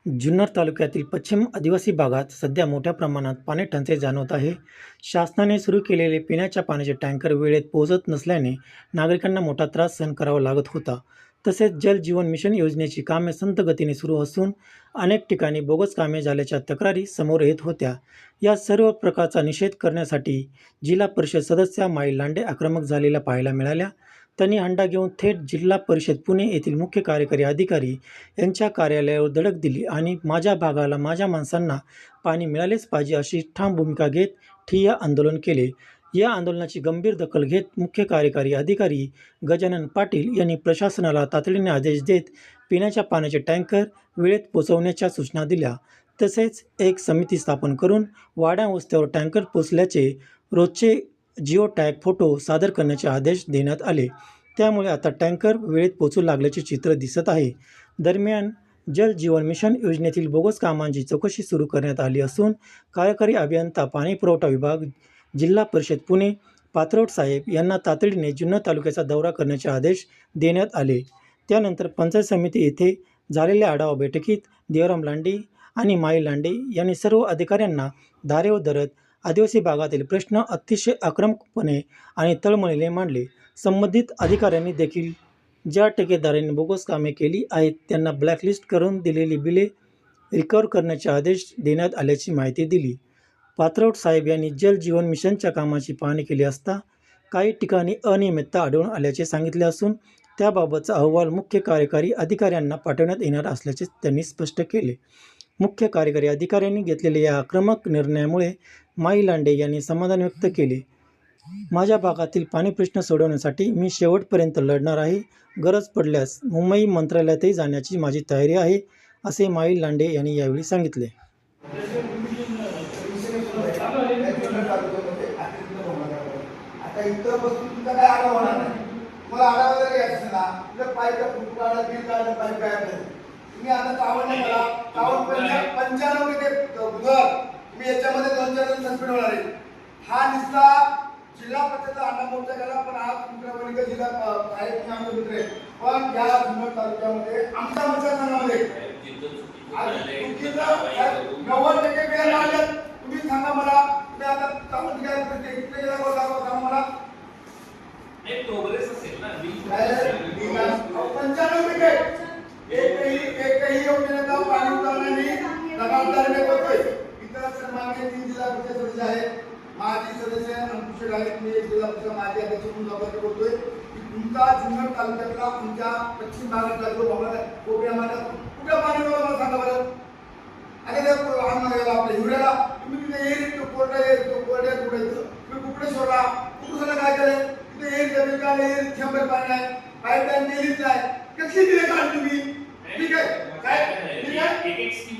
जुन्नर तालुक्यातील पश्चिम आदिवासी भागात सध्या मोठ्या प्रमाणात पाणी टंचाई जाणवत आहे. शासनाने सुरू केलेले पिण्याच्या पाण्याचे टँकर वेळेत पोहोचत नसल्याने नागरिकांना मोठा त्रास सहन करावा लागत होता. तसेच जल जीवन मिशन योजनेची कामे संथ गतीने सुरू असून अनेक ठिकाणी बोगस कामे झाल्याच्या तक्रारी समोर येत होत्या. या सर्व प्रकारचा निषेध करण्यासाठी जिल्हा परिषद सदस्या माई लांडे आक्रमक झालेल्या पाहायला मिळाल्या. त्यांनी हंडा घेऊन थेट जिल्हा परिषद पुणे येथील मुख्य कार्यकारी अधिकारी यांच्या कार्यालयावर धडक दिली आणि माझ्या भागाला, माझ्या माणसांना पाणी मिळालेच पाहिजे अशी ठाम भूमिका घेत ठिय्या आंदोलन केले. या आंदोलनाची गंभीर दखल घेत मुख्य कार्यकारी अधिकारी गजानन पाटील यांनी प्रशासनाला तातडीने आदेश देत पिण्याच्या पाण्याचे टँकर वेळेत पोहोचवण्याच्या सूचना दिल्या. तसेच एक समिती स्थापन करून वाड्या वस्त्यावर टँकर पोहोचल्याचे रोजचे जिओ टॅग फोटो सादर करण्याचे आदेश देण्यात आले. त्यामुळे आता टँकर वेळेत पोहोचू लागल्याचे चित्र दिसत आहे. दरम्यान जल जीवन मिशन योजनेतील बोगस कामांची चौकशी सुरू करण्यात आली असून कार्यकारी अभियंता पाणी पुरवठा विभाग, जिल्हा परिषद पुणे पात्रोट साहेब यांना तातडीने जुन्नर तालुक्याचा दौरा करण्याचे आदेश देण्यात आले. त्यानंतर पंचायत समिती येथे झालेल्या आढावा बैठकीत देवराम लांडे आणि माई लांडे यांनी सर्व अधिकाऱ्यांना धारेवर धरत आदिवासी भागातील प्रश्न अतिशय आक्रमकपणे आणि तळमळीने मांडले. संबंधित अधिकाऱ्यांनी देखील ज्या ठेकेदारांनी बोगस कामे केली आहेत त्यांना ब्लॅकलिस्ट करून दिलेली बिले रिकव्हर करण्याचे आदेश देण्यात आल्याची माहिती दिली. पात्रवट साहेब यांनी जल जीवन मिशनच्या कामाची पाहणी केली असता काही ठिकाणी अनियमितता आढळून आल्याचे सांगितले असून त्याबाबतचा अहवाल मुख्य कार्यकारी अधिकाऱ्यांना पाठवण्यात येणार असल्याचे त्यांनी स्पष्ट केले. मुख्य कार्यकारी अधिकाऱ्यांनी घेतलेल्या या आक्रमक निर्णयामुळे माई लांडे यांनी समाधान व्यक्त केले. माझ्या भागातील पाणी प्रश्न सोडवण्यासाठी मी शेवटपर्यंत लढणार आहे. गरज पडल्यास मुंबई मंत्रालयातही जाण्याची माझी तयारी आहे, असे माई लांडे यांनी यावेळी सांगितले. आता इथं बसून तुमचा काय आढावा होणार नाही. तुम्हाला आढावा जर घ्यायचा असेल ना तर पाहिजे फुट काढा, बिल काढा, पाईप काय तुम्ही आता कावड नाही करा. कावड 95% बुधवार तुम्ही याच्यामध्ये 2-4 जण सस्पेंड होणार आहे. हा निसला जिल्हा परिषदेचा अण्णा मोर्चा केला, पण आज तुमच्या जिल्हा आहे तुम्ही आमचे मित्र आहे. पण या जुन्नर तालुक्यामध्ये आमच्या मतदारसंघामध्ये 90% बिल लागले. तुम्ही सांगा मला, तुम्ही आता कामच काय इकडे गेला सांगा मला. एक प्रोग्रेस असेल ना 95% एकही योजनेचा पाणी उतरण्याने जबाबदार होतोय. इतर सन्माननीय 3 जिल्हा परिषद सदस्य आहेत, माजी सदस्य अंकुश गायक, मी एक जिल्हा परिषद माजी अध्यक्ष म्हणून जबाबदारी बोलतोय की तुमचा जुन्नर तालुक्यातला तुमच्या पश्चिम भागातला जो भाग आहे कोपऱ्यामध्ये कुठे पाणी मला सांगा बरं. आणि ते आपल्या हिवऱ्याला तुम्ही तिथे येईल कोरड्या कुठे तुम्ही कुठे सोडला कुठे काय केलंय तिथे येईल जमीन काय येईल शंभर पाणी आहे, पाईपलाईन दिलीच नाही. कसली दिले काढ तुम्ही? ठीक आहे काय ठीक आहे एक स्कीम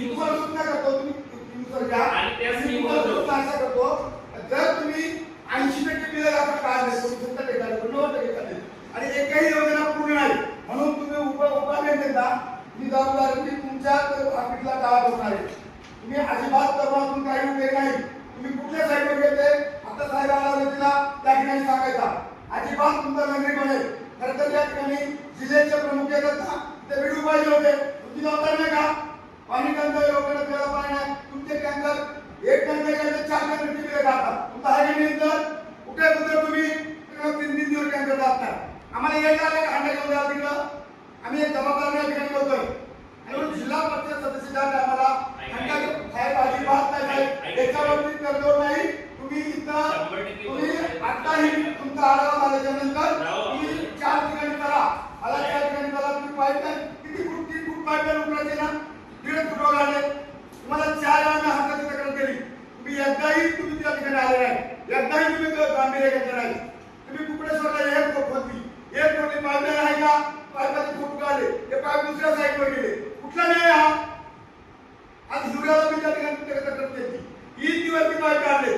तुम्हाला सूचना करतो. तुम्ही घ्या आणि त्या तुम्हाला सूचना अशा करतो, जर तुम्ही 80% बिल आता काढले 70% काढले 90% काढले आणि एकही योजना पूर्ण नाही म्हणून तुम्ही उपाय देता, ही जबाबदारी तुमच्या ऑफिसला गावात असणार आहे. तुम्ही अजिबात तरुणातून काही उपयोग नाही. तुम्ही कुठल्या साईडवर घेते आता साहेबाला व्यक्तीला त्या ठिकाणी सांगायचा अजिबात तुमचा नगरी बनेल. खरं तर या ठिकाणी जिल्ह्याचे प्रमुख येतात ना ते व्हिडिओ पाहिजे होते. तुमची जबाबदारी नाही का? पाणी टंचाई लोकांना प्यायला पाणी नाही. तुमचे टँकर एक टँकर गेले 4 टँकर बिल जातात. तुमचा हा नंतर कुठे तुम्ही 3 दिवस टँकर जात नाही. आम्हाला यायला आले अंडा घेऊन द्या तिकडं. आम्ही एक जबाबदारी या ठिकाणी करतोय आणि जिल्हा परिषद सदस्याच्या आम्हाला साहेब अजिबात नाही याच्यावरती करतो नाही. तुम्ही इथं तुम्ही आताही तुमचा आढावा झाल्याच्या नंतर तुम्ही 4 ठिकाणी करा. मला 4 ठिकाणी करा. तुम्ही पाईपलाईन किती फूट 3 फूट पाईपलाईन उकळायचे ना 1.5 फूट काढले. तुम्हाला 4 वेळा हाताची तक्रार केली. तुम्ही एकदाही तुम्ही त्या ठिकाणी आले नाही. एकदाही तुम्ही गांभीर्य घेतलं नाही. तुम्ही कुठे सोडला एक कोटी पाईपलाईन आहे का? पाईपाचे फूट काढले ते पाईप दुसऱ्या साईडवर गेले. कुठला नाही हा? आज हिवऱ्याला मी त्या ठिकाणी तक्रार केली. ही दिवस पाईप काढले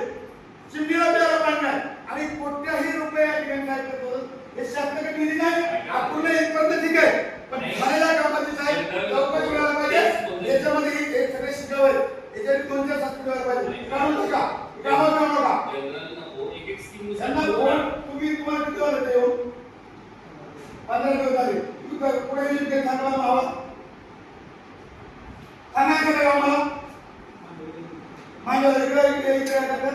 चिमणीला प्यायला पाणी नाही आणि कोट्याही रुपये या ठिकाणी काय करतो हे शासनाकडे निधी नाही. आपण इथपर्यंत ठीक आहे, पण झालेल्या कामाची साहेब चौकशी करायला पाहिजे. याच्यामध्ये हे सगळे शिकवले याच्यात 2-4 शास्त्री करायला पाहिजे. काढून नका कामात काढू नका. तुम्ही तुम्हाला किती वाजता येऊ 15 दिवस झाले. तुम्ही पुढे येईल काही सांगा भावा इकडे आहे का?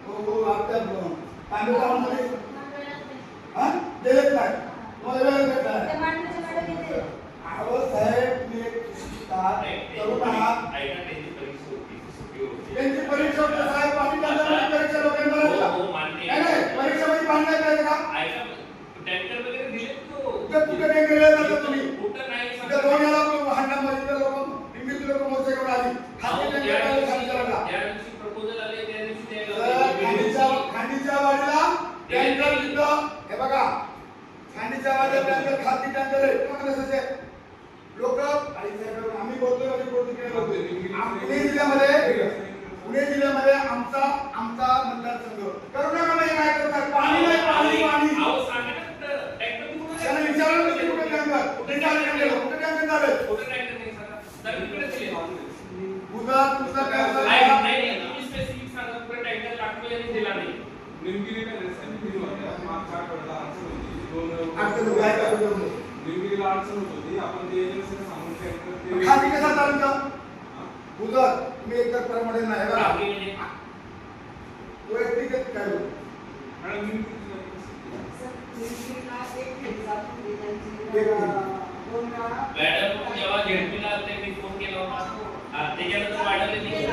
हो आपल्या तांबेगावमध्ये हा दिलेत नाही तुम्हाला वेळ भेटला अहो साहेब तुम्ही एक शिक्षिका तरुण आहात ऐका त्यांची परीक्षा होती सुट्टी होती त्यांची परीक्षा होते साहेब पाणी टाकल्यामुळे परीक्षा लोकांना हो मान्य नाही नाही परीक्षेमध्ये पाणी नाही पाहिजे का ऐका टँकर वगैरे दिलेत तो कुठे नाही गेले जातात तुम्ही कुठं नाही तिथे दोन याला भांडणामध्ये लोक निमित्त लोक मोर्चे करून आली खाली टँकर खाली ज्या दिवशी प्रपोजल आले त्या दिवशी खांडीच्या वाडीला टँकर तिथं हे बघा खांडीच्या वाडीला टँकर खाती टँकर आहे कोण कशाचे लोक आम्ही बोलतोय पुणे जिल्ह्यामध्ये आमचा मतदारसंघ करुणा नाही काय करतात पाणी नाही पाणी पाणी अहो सांगा ना कुठं टँकर त्यांना विचारलं होतं कुठे टँकर कुठे टँकर झाले कुठं टँकर नाही सांगा तर इकडे दिले तुझा टँकर नाही तुम्ही स्पेसिफिक सांगा कुठं टँकर टाकलं आणि दिला नाही निमगिरी काय सांगितलं होतं मागच्या आठवड्याला खाती निमगिरीला अडचण होती आपण ते एजन्सीला सांगून टँकर कसा चालतं तुझा तुम्ही एकतर प्रमाणे नाही बघा म्हणजे वैयक्तिक काय मॅडम मॅडम जेव्हा झेडपीला आलते मी फोन केला होता त्याच्यानंतर वाढवले नाही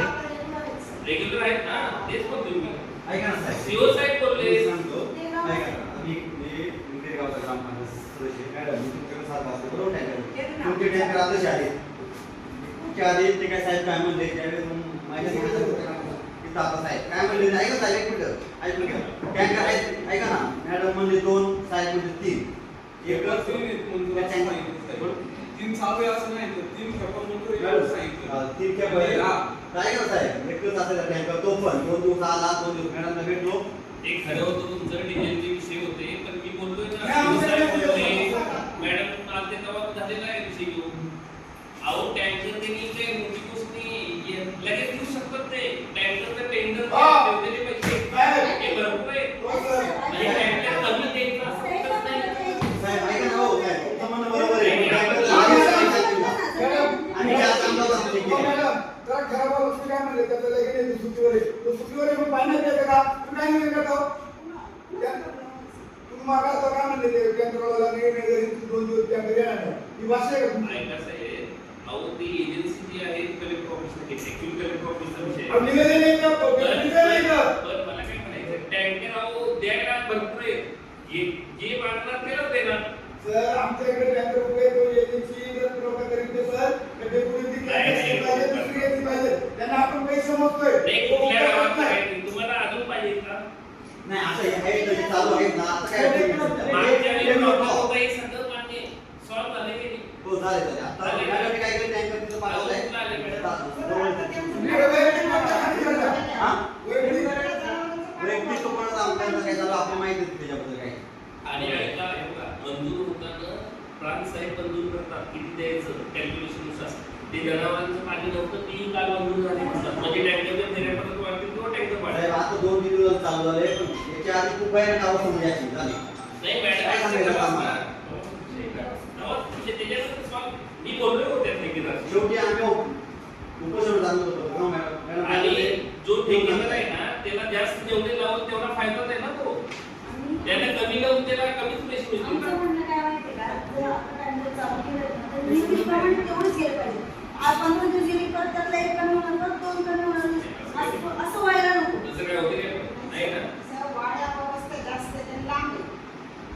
रेग्युलर आहेत ना तेच बोलतो मी ऐका ना साहेब सीओ साहेब बोलले मी सांगतो ऐका ना मी इंदिरा गावचा ग्रामपंचायत सदस्य मॅडम मी तुमच्याकडे साथ असतो बरोबर टँकर तुमचे टँकर आदर्श आले तुमच्या आधी ते काय साहेब काय म्हणले त्यावेळेस मग माझ्या तिथं आता साहेब काय म्हणले ऐका साहेब एक मिनिट ऐकून घ्या टँकर आहेत ऐका ना मॅडम म्हणले 2 साहेब म्हणले 3 तीन चालू आहे असं नाही तर 3 खेपा म्हणतो सांगितलं 3 खेप काय करा साहेब एकच असेल टँकर तो पण 2 दिवस आला 2 दिवस मॅडमला भेटलो एक खरं होतं तुमचं डिझेलचे विषय होते पण मी बोलतोय ना नाही, आमचं साहेब काही बोलले, नाही. मॅडम आलते तेव्हा झालेला आहे विषय घेऊन अहो टँकर त्यांनी काही मोठी गोष्ट नाही लगेच देऊ शकतात ते टँकरचं टेंडर हा. ठेवलेले पैसे साहेब. हे भरपूर आहे हो सर म्हणजे टँकर कमी द्यायचं असं होतच नाही साहेब ऐका ना हो साहेब तुमचं म्हणणं बरोबर आहे टँकर आणि त्या चांगला असते की मॅडम जरा खराब गोष्टी काय म्हणले त्याचं लगेच येते सुट्टीवर आहे. तो सुट्टीवर आहे, मग पाणी नाही द्यायचं का तुम्ही काय नाही करता तुम्ही मागा आता काय म्हणले ते टँकरवाला नाही घरी 2 दिवस टँकर येणार नाही ही भाषा आहे का तुमची? ऐका साहेब अहो ती एजन्सी जी आहे कलेक्टर ऑफिसला ऍक्च्युअली कलेक्टर ऑफिसचा विषय अब निवेदन नाही का? निवेदन नाही का? पण मला काय म्हणायचं टँकर अहो द्यायला भरपूर आहे जे वाटणार त्याला देणार सर आमच्याकडे टँकर उभे तो एजन्सी जर पुरवठा करीत नाही सर तर ते पुढे ती नाही, पाहिजे दुसरी एजन्सी पाहिजे त्यांना आपण पैसे मोजतोय नाही कुठल्या गावात आहे तुम्हाला अजून पाहिजे का नाही असं आहे तरी चालू आहे ना आता काय मागच्या वेळी प्रॉब्लेम होता हे सगळं मान्य सॉल्व झाले की नाही हो झाले आता मॅडम काय केलं टँकर तिथं पाठवलंय वैयक्तिक मागच्या खाली करता. हा वैयक्तिक वैयक्तिक कोणाला आमच्याकडे काय झालं आपल्याला माहिती आहे त्याच्याबद्दल काय आणि ऐका हे बघा मंजूर होताना प्रांत साहेब मंजूर करतात किती द्यायचं कॅल्क्युलेशन नुसार ते जनावरांचं पाणी नव्हतं ती काल मंजूर झाली म्हणतात म्हणजे टँकर जर निर्यापर्यंत वाढतील किंवा टँकर वाढेल साहेब आता 2-3 दिवस चालू झाले पण याच्या आधी खूप बाहेर नाव समजायची झाली नाही काय मॅडम सांगायचं आम्हाला? त्याच्यानंतर सॉल्व मी बोललो होते ठेकेदार शेवटी आम्ही उपोषण चालू होतो हो मॅडम आणि जो ठेकेदार आहे ना त्याला जास्त जेवढे लावून तेवढा फायदाच आहे ना तो त्याने कमी लावून त्याला कमीच पैसे मिळतील आमचं म्हणणं काय माहिती का जर आपण टँकर चालू केलं ना तर निश्चितप्रमाणे तेवढंच गेलं पाहिजे आज 15 दिवस गेली परत त्यातला 1 कमी होणार 2 कमी होणार असं व्हायला नको दुसरं काय होते काय नाही ना वाड्या अवस्था जास्त आहे लांब आहे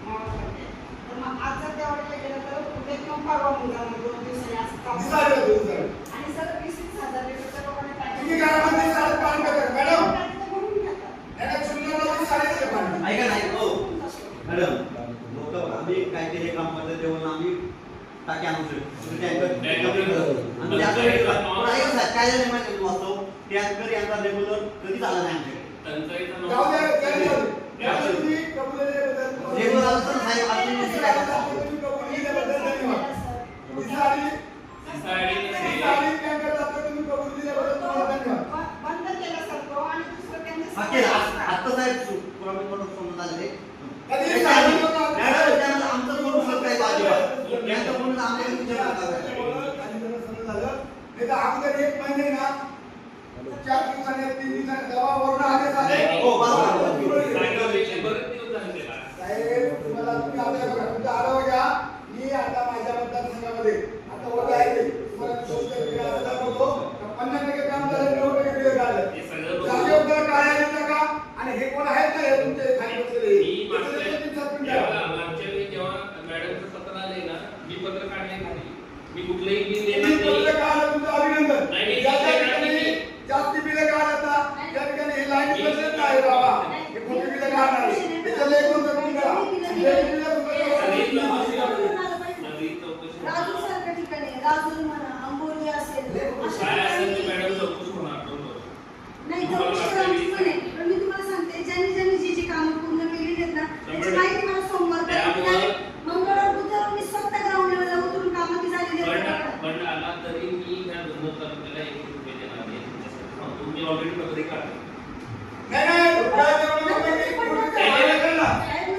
मावळकडे. तर मग आज जर त्या वाड्याला गेलं तर कुठे किंवा परवा होऊन जाणार 2 दिवसांनी असं काम. दिसायला दिसायला. आणि सर 20,000 लिटरच्या लोकांनी तुम्ही घरामध्ये साडे पाणी टाका मॅडम म्हणून घेतात. याला चुलीवर साडेचे पाणी ऐका नाही हो मॅडम लोक आम्ही काय केले काम पद्धत देऊन आम्ही टाकी आणू शकतो टँकर आणि काय झालं माहिती वाचतो टँकर यांचा रेग्युलर कधीच आला नाही आमच्याकडे टंचाईचा जाऊ द्या नव्हता. त्याला जाऊ द्या. यावेळी तुम्ही कबूल दिल्याबद्दल रेग्युलर आलं तर साहेब आपण दुसरं काय करतो? तुम्ही कबूल दिल्याबद्दल धन्यवाद. दिसाआडी दिसाआडी टँकर जातो तुम्ही कबूल दिल्याबद्दल तुम्हाला धन्यवाद. बंद केला सर तो आणि दुसरं हा त्यांचं केलं आता साहेब प्रॉब्लेम म्हणून समजून आले कधी मॅडम आमचं करू शकत काय अजिबात यांचं म्हणून आमच्याकडे विचार करतात आणि जरा समज झालं. नाही तर अगोदर 1 महिने ना 4 दिवसाने 3 दिवसाने दबावावरून आदेश आले. हो, बरोबर. सांगितलं बरेच दिवस झाले त्याला. साहेब तुम्हाला तुम्ही आता बघा तुमचा आढावा घ्या. मी आता माझ्या मतदारसंघामध्ये आता होत आहे ते. तुम्हाला विश्वास करा, मी आता दाखवतो. 50% काम झालं, 90% बिलं काढलं. हे सगळं जागेवर जरा काय आहे का? आणि हे कोण आहेत का हे तुमचे खाली बसलेले? मी मागच्या त्याच्यात तुमचा पिंड जेव्हा आहे. मागच्या वेळी जेव्हा मॅडमचं पत्र आले ना, मी पत्र काढले खाली. मी कुठलंही बिल देणार तुम्ही नाही. पत्र काढलं, तुमचं अभिनंदन. नाही, नाही, ज्या नाही, ठिकाणी नाही. जास्ती बिलं काढत ना, त्या ठिकाणी हे लाईन बसत नाही बाबा. हे खोटी बिलं काढणार नाही. त्याच्याला एक दोन जण करा. हे बिलं सगळी तुमचं नगरी चौकशी राजूर सारख्या ठिकाणी राजूर म्हणा आंबोली असेल अशा काय असेल ते ठिकाणी मॅडम चौकशी होणार. बरोबर. नाही चौकशी करायची पण आहे. पण मी तुम्हाला सांगते ज्यांनी ज्यांनी जी कामं पूर्ण केलेली आहेत ना त्याची माहिती मला सोमवारपर्यंत द्या. मंगळवार बुधवार मी स्वतः ग्राउंड लेवलला उतरून कामं ती झालेली आहेत. पण आला तरी मी ह्या दोन तालुक्याला 1 रुपये देणार नाही. तुमच्यासाठी मी ऑलरेडी पत्रिका काढली. नाही नाही रुपयाच्या मुळे कोणी आलं का ना?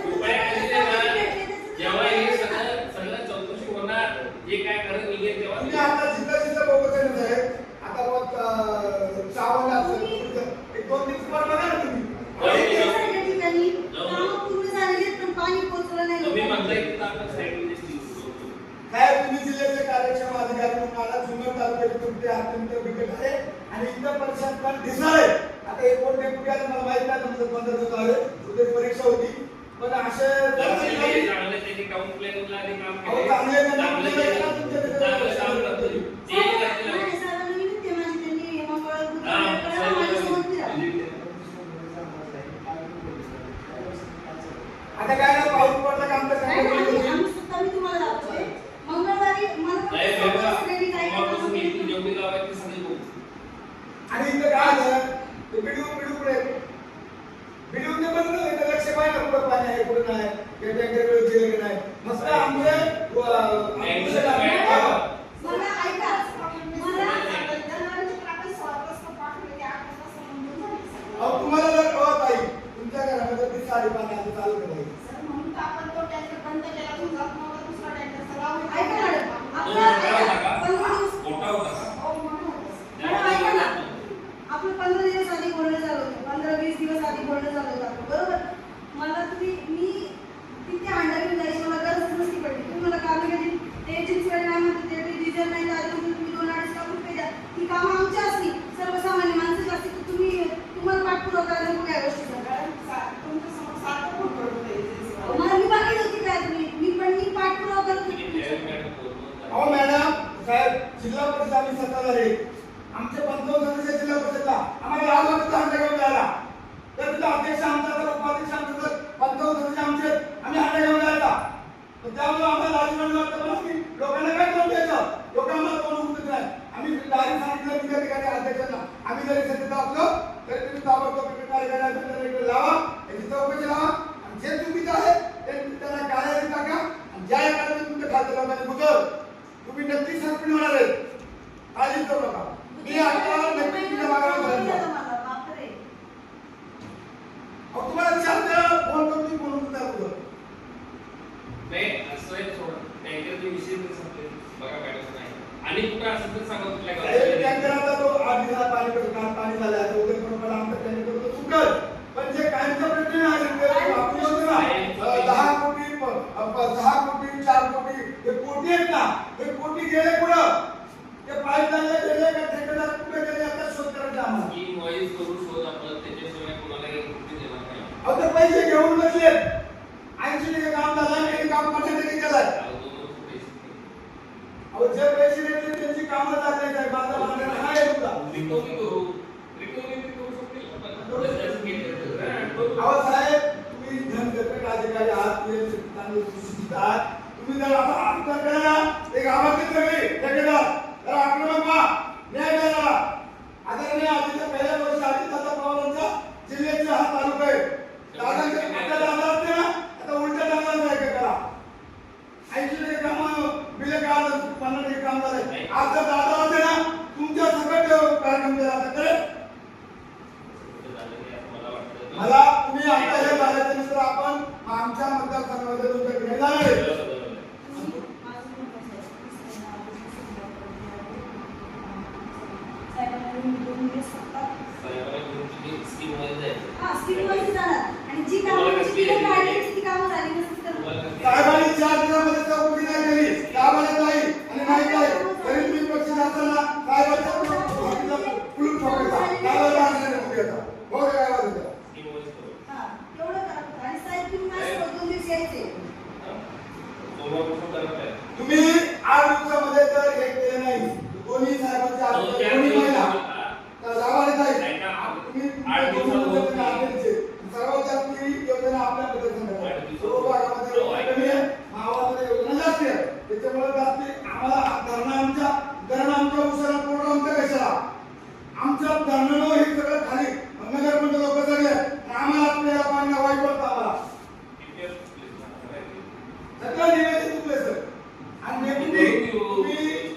रुपये आलेले ना, जेव्हा हे सगळं सगळं चौकशी होणार, जे काय करत निघेल तेव्हा तुम्ही आता जिथं बोलत आहे आता मग चावल असेल एक 2 दिवस वर बघा ना तुम्ही. सारख्या ठिकाणी कामं पूर्ण झालेली आहेत पण पाणी पोहोचलं नाही तुम्ही लोकांना. म्हणताय की आपण साईडमध्ये स्टील ठेवतो. काय तुम्ही जिल्ह्याचे कार्यक्षम अधिकारी म्हणून मला जुन्नर तालुक्यात तुमचे अत्यंत बिकट आहे आणि इथं परिषद पण दिसणार आहे. आता हे कोणते कुठे आले मला माहित नाही, तुमचं 15 दिवस आले उद्या परीक्षा होती. पण असे चांगले चांगले त्यांनी टाउन प्लॅनिंगला आधी काम अहो, केले. चांगले काम चांगले केले. केले. चांगलं काम करतो. ते करतील. नाही, सर्वांना विनंती आहे माझी त्यांनी मंगळवार हा, बुधवार माझ्यासोबत फिरा. आता काय ना पाऊस पडला काम तर नाही, काय नाही, होईल? आम्ही स्वतः मी तुम्हाला दाखवते. मंगळवारी मला फक्त नाही, स्वतः सगळ्यांनी काय तेव्हापासून करायचं इथून ते जेवढी गाव आहेत ती सगळी बघू. आणि इथं काय झालं ते बिडू पुढे बिडू ने पण लक्ष पाहिजे कुठं पाणी आहे कुठं नाही ते टँकर वेळ गेले नाही मस्त आमचे मला ऐका मला अहो तुम्हाला जर कळत आहे तुमच्या घरामध्ये ती साडी पाणी आता चालू करायची ऐका मॅडम तो मोठा होता का? मॅडम ऐका ना आपलं 15 दिवस आधी बोलणं झालं होतं 15-20 दिवस आधी बोलणं झालं होतं आपलं, बरोबर. मला मी तिथे हांडा घेऊन जायची मला गरज नसती पडली. तुम्ही मला कामं केली ते एजन्सीवाले नाही म्हणते ते डिझेल नाही आले तुम्ही 2-2.5 लाख रुपये द्या. ती कामं आमची असली सर्वसामान्य माणसाची असली तर तुम्हाला पाठपुरावा करायला नको या गोष्टीचा. मला मी बघितलं होती काय मी पाठपुरावा करत होती. अहो मॅडम साहेब जिल्हा परिषद आम्ही सत्ताधारी आमचे 55 सदस्य जिल्हा परिषदला आम्हाला लाभ होता हांडा घेऊन जायला. तर तिथं अध्यक्ष आमचा तर उपाध्यक्ष आमचा तर 55 सदस्य आमचे आम्ही हांडा घेऊन जायचा. पण त्यामुळे आम्हाला लाजवान वाटतं मला की लोकांना काय करून द्यायचं लोक आम्हाला कोण उठत नाही. आम्ही डायरेक्ट सांगितलं तुमच्या ठिकाणी अध्यक्षांना आम्ही जरी सत्तेत असलो तरी तुम्ही ताबडतोब कार्यकारिणी लावा याची चौकशी लावा आणि जे चुकीचं आहे ते त्यांना कार्यालयात टाका आणि ज्या एखाद्या तुमच्या खात्या लोकांनी बुजवलं तुम्ही नक्की सस्पेंड होणार आहे. काळजी करू नका. मी आता नक्की तुमच्या मागावर घालून जाईन. बापरे. अहो तुम्हाला 4 वेळा फोन करून मी बोलून सुद्धा बोलतो. नाही असं आहे सोडा. टँकरचे विषय पण संपले. बघा मॅडम नाही. आणि कुठं असेल तर सांगा कुठल्या साहेब, गावात. टँकर आता तो 8 दिवसात पाणी पडतं पाणी झालं आता उद्या पण आमचं टँकर तो सुकल. पण जे कायमचा प्रश्न आहे आपण म्हणतो ना 10 कोटी 6 कोटी 4 कोटी हे कोटी आहेत ना हे कोटी गेले कुठं ते पाईपलाईनला गेले का ठेकेदार कुठे गेले आता शोध करायचा आम्हाला. स्कीम वाईज करून शोध आपलं त्याच्याशिवाय कोणाला एक रुपये देणार नाही. अहो ते पैसे घेऊन बसलेत 80% काम झालं आणि काम 50% केलंय. अहो, 2 वर्ष पैसे नाही. अहो जे पैसे घेतले त्यांची कामं झाली साहेब माझा मागणं आहे तुमचा. रिकव्हरी करू. रिकव्हरी बी करू शकतील. पण थोडं जास्त घेतलं तर, हा, करू. अहो साहेब तुम्ही धनगरक अधिकारी आहात तुम्ही चांगले सुशिक्षित आहात. तुम्ही जर आता आत्महत्या केला ना एक गावातील सगळे ठेकेदार तर आक्रमक व्हा न्याय द्यायला. आदरणीय आधीच्या पहिल्या वर्षी आधी दादा पवारांचा जिल्ह्याचा हा तालुका आहे. दादांच्या कुठल्या दादा असते ना आता उलट्या दादा जायचं करा 80% काम बिल काढलं 50% काम झालंय. आज जर दादा असते ना तुमच्या सगळं कार्यक्रम केला आता करेल. मला तुम्ही आता हे झाल्याच्या नंतर आपण आमच्या मतदारसंघामध्ये तुमच्याकडे जाणार आहे. साहेबांना असतात. साहेबांना घेऊन तुम्ही स्कीममध्ये जायचं. हा, स्कीममध्ये जाणार आणि जी कामं जी तिकीट काढली ती कामं झाली नसतील तर तुम्हाला कसली- साहेबांनी 4 दिवसामध्ये चौकशी नाही केली, गावाला नाही आणि नाही काय तरी तुम्ही पक्ष असताना साहेबांच्या हॉटेलला कुलूप ठोकायचा, गावाला आणलेलं मुद्द्याचा. हो रे, गावाला द्या. स्कीममध्येच करू. हा, तेवढं करा फक्त. आणि साहेब तुम्ही माझ्यासोबत 2 दिवस यायचे. हा? सोमवारपासून करत आहे. तुम्ही 8 दिवसामध्ये जर हे केलं नाही, दोन्ही साहेबांच्या हातात दोन्ही महिला तर गावाला जाईल. नाही का? तुम्ही 8 दिवसात आपल्याचे सर्वात जास्त योजना आपल्याबद्दल सांगा. 8 दिवसात. सर्व भागामध्ये योजना कमी आहे, मावामध्ये योजना जास्त आहे. त्याच्यामुळे जास्त आम्हाला धरणं आमच्या उसाला पूर्ण आमच्या कशाला आमचं धरणं हे सगळं खाली नगरमध्ये लोक सगळे आणि आम्हाला आपल्याला पाणी वाईट पडतं आम्हाला सगळं निवेदन चुकले सर. आणि नेमकी तुम्ही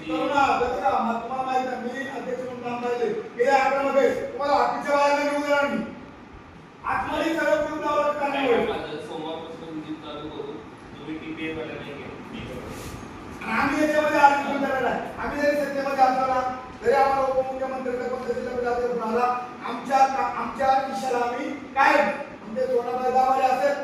तरुण आहात, बरं का? तुम्हाला माहित आहे, मी अध्यक्ष म्हणून काम पाहिले गेल्या 11 मध्ये तुम्हाला हॉकीच्या बाहेर निघून देणार मी. आतमध्ये सगळं पिऊन जावं काय लागतं. माझं सोमवारपासून विजिट चालू करू. तुम्ही TPA वाला नाही घ्या. आणि आम्ही याच्यामध्ये आर्थिक करणार आहे. आम्ही जरी सत्तेमध्ये असताना तरी आम्हाला उपमुख्यमंत्र्यांच्या पद्धतीने आला आमच्या दिशेला आम्ही काय म्हणजे सोनाबाई दावाले असेल,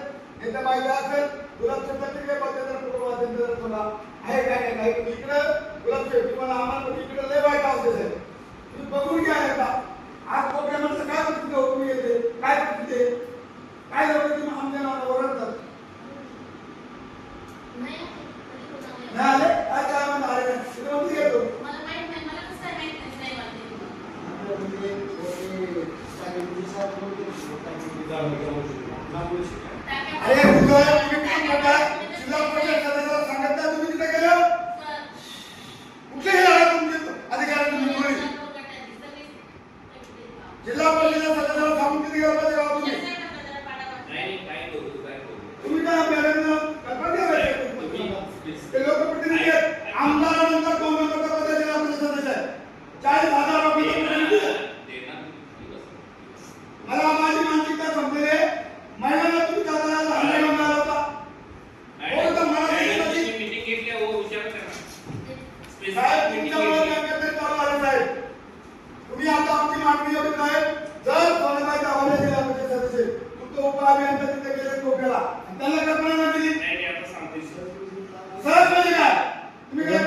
नेता माहिती असेल, गुलाब शेट्टी पद्धतीने थोडा आहे काय काही इकडे गुलाब शेट्टी मला आम्हाला इकडे लय वाईट असेल आहे. तुम्ही बघून घ्या एकदा. आज मुख्यमंत्री काय परिस्थिती होऊन गेले, काय परिस्थिती काय झालं तुम्ही आमच्या नावाला ओरडतात नाही आले काय काय म्हणून आले नाही तिथे म्हणते येतो अरे उदय तुम्ही काम करताय जिल्हा परिषद सदस्याला सांगत नाही तुम्ही तिथे गेलं कुठेही आला तुमचे अधिकारी तुम्ही कोणी जिल्हा परिषद सदस्याला सांगून किती गेलं पाहिजे गावात तुम्ही नाही, काय करू, काय करू? तुम्ही काय मॅडमना कल्पना द्यायची ते लोकप्रतिनिधी आहेत आमदारानंतर 2 नंबरचा पद जिल्हा परिषद सदस्य आहे 40,000 रुपये मला माझी मानसिकता समजली आहे. महिलांना तुम्ही चालताना हल्ला घेऊन आला होता हो तर मला मीटिंग घेतली आहे, हो विचार करा. साहेब तुमच्यामुळे बँकेत चालू आले साहेब. तुम्ही आता आमची मागणी एवढी आहे जर सोनाबाईचा हवाला जिल्हा परिषद सदस्य तुमचं उपअभियंता तिथे गेले कोपऱ्याला आणि त्याला कल्पना नाही दिली नाही, आता सांगते. सहज म्हणजे काय तुम्ही काय